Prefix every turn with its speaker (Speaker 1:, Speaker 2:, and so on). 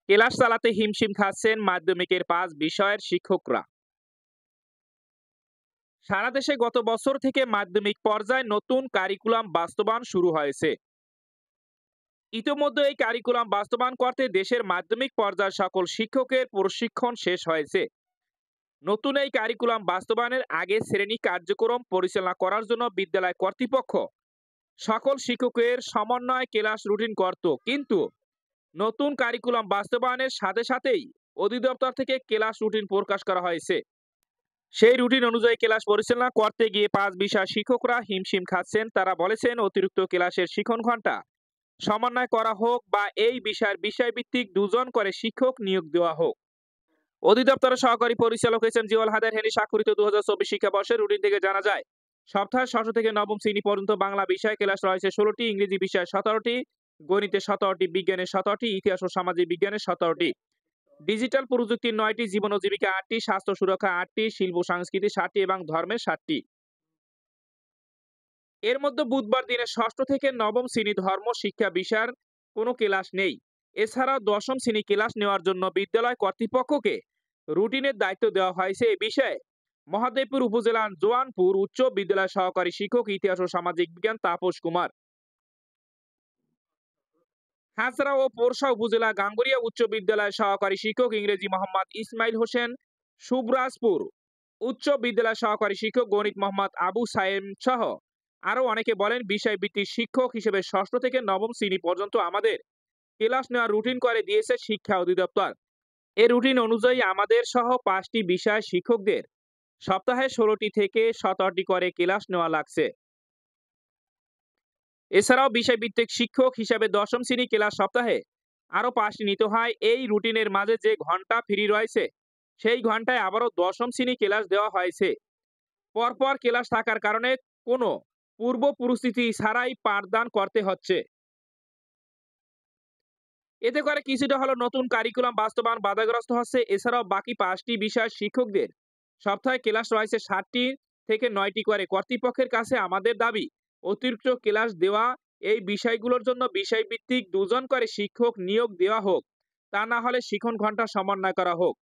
Speaker 1: Class চালাতে হিমশিম খাচ্ছেন মাধ্যমিকের ৫ বিষয়ের শিক্ষকরা। সারা দেশে গত বছর থেকে মাধ্যমিক পর্যায়ে নতুন কারিকুলাম বাস্তবায়ন শুরু হয়েছে। ইতোমধ্যে এই কারিকুলাম বাস্তবায়ন করতে দেশের মাধ্যমিক পর্যায়ের সকল শিক্ষকের প্রশিক্ষণ শেষ হয়েছে। নতুন এই কারিকুলাম বাস্তবায়নের আগে শ্রেণী কার্যক্রম পরিচালনা করার জন্য বিদ্যালয় কর্তৃপক্ষ সকল শিক্ষকের সমন্বয়ে ক্লাস রুটিন করত, কিন্তু নতুন কারিকুলাম বাস্তবায়নের সাথে সাথেই অধিদপ্তর থেকে ক্লাস রুটিন প্রকাশ করা হয়েছে। সেই রুটিন অনুযায়ী ক্লাস পরিচালনা করতে গিয়ে ৫ বিষয় শিক্ষকরা হিমশিম খাচ্ছেন। তারা বলেছেন, অতিরিক্ত ক্লাসের শিক্ষণ ঘন্টা সমন্বয় করা হোক বা এই বিষয়ের বিষয়ভিত্তিক ২ জন করে শিক্ষক নিয়োগ দেওয়া হোক। অধিদপ্তরের সহকারী পরিচালক এস এম জিওয়াল হায়দার হেনি স্বাক্ষরিত ২০২৪ শিক্ষাবর্ষের রুটিন থেকে জানা যায়, সপ্তাহে ষষ্ঠ থেকে নবম শ্রেণী পর্যন্ত বাংলা বিষয়ে ক্লাস রয়েছে ১৬টি, ইংরেজি বিষয়ে ১৭টি, গণিতে ১৭টি, বিজ্ঞানে ১৭টি, ইতিহাস ও সামাজিক বিজ্ঞানে ১৭টি, ডিজিটাল প্রযুক্তির ৯টি, জীবন ও জীবিকা ৮টি, স্বাস্থ্য সুরক্ষা ৮টি, শিল্প সংস্কৃতি ৭টি এবং ধর্মের ৭টি। এর মধ্যে বুধবার দিনে ষষ্ঠ থেকে নবম শ্রেণী ধর্ম শিক্ষা বিষয়ের কোনো ক্লাস নেই। এছাড়াও দশম শ্রেণী ক্লাস নেওয়ার জন্য বিদ্যালয় কর্তৃপক্ষকে রুটিনের দায়িত্ব দেওয়া হয়েছে। এ বিষয়ে মহাদেবপুর উপজেলার জোয়ানপুর উচ্চ বিদ্যালয়ের সহকারী শিক্ষক ইতিহাস ও সামাজিক বিজ্ঞান তাপস কুমার, হাজরা ও পোরশা উপজেলা গাঙ্গুরিয়া উচ্চ বিদ্যালয়ের সহকারী শিক্ষক ইংরেজি মোহাম্মদ ইসমাইল হোসেন, সুবরাজপুর উচ্চ বিদ্যালয়ের সহকারী শিক্ষক গণিত মোহাম্মদ আবু সায়েম সহ আরো অনেকে বলেন, বিষয়ভিত্তিক শিক্ষক হিসেবে ষষ্ঠ থেকে নবম শ্রেণী পর্যন্ত আমাদের ক্লাস নেওয়ার রুটিন করে দিয়েছে শিক্ষা অধিদপ্তর। এই রুটিন অনুযায়ী আমাদের সহ ৫টি বিষয় শিক্ষকদের সপ্তাহে ১৬টি থেকে ১৭টি করে ক্লাস নেওয়া লাগছে। এছাড়াও বিষয়ভিত্তিক শিক্ষক হিসাবে দশম শ্রেণী ক্লাস সপ্তাহে আরো ৫টি নিতে হয়। এই রুটিনের মাঝে যে ঘন্টা ফ্রি রয়েছে সেই ঘন্টায় আবারও দশম শ্রেণী ক্লাস দেওয়া হয়েছে। পরপর ক্লাস থাকার কারণে কোনো পূর্ব পরিস্থিতি ছাড়াই পাঠদান করতে হচ্ছে। এতে করে কিছুটা হলো নতুন কারিকুলাম বাস্তবায়ন বাধাগ্রস্ত হচ্ছে। এছাড়াও বাকি ৫টি বিষয় শিক্ষকদের সপ্তাহে ক্লাস রয়েছে ৭টি থেকে ৯টি করে। কর্তৃপক্ষের কাছে আমাদের দাবি, অতিরিক্ত ক্লাস দেওয়া এই বিষয়গুলোর জন্য বিষয়ভিত্তিক ২ জন করে শিক্ষক নিয়োগ দেওয়া হোক, তা না হলে শিক্ষণ ঘন্টা সমন্বয় করা হোক।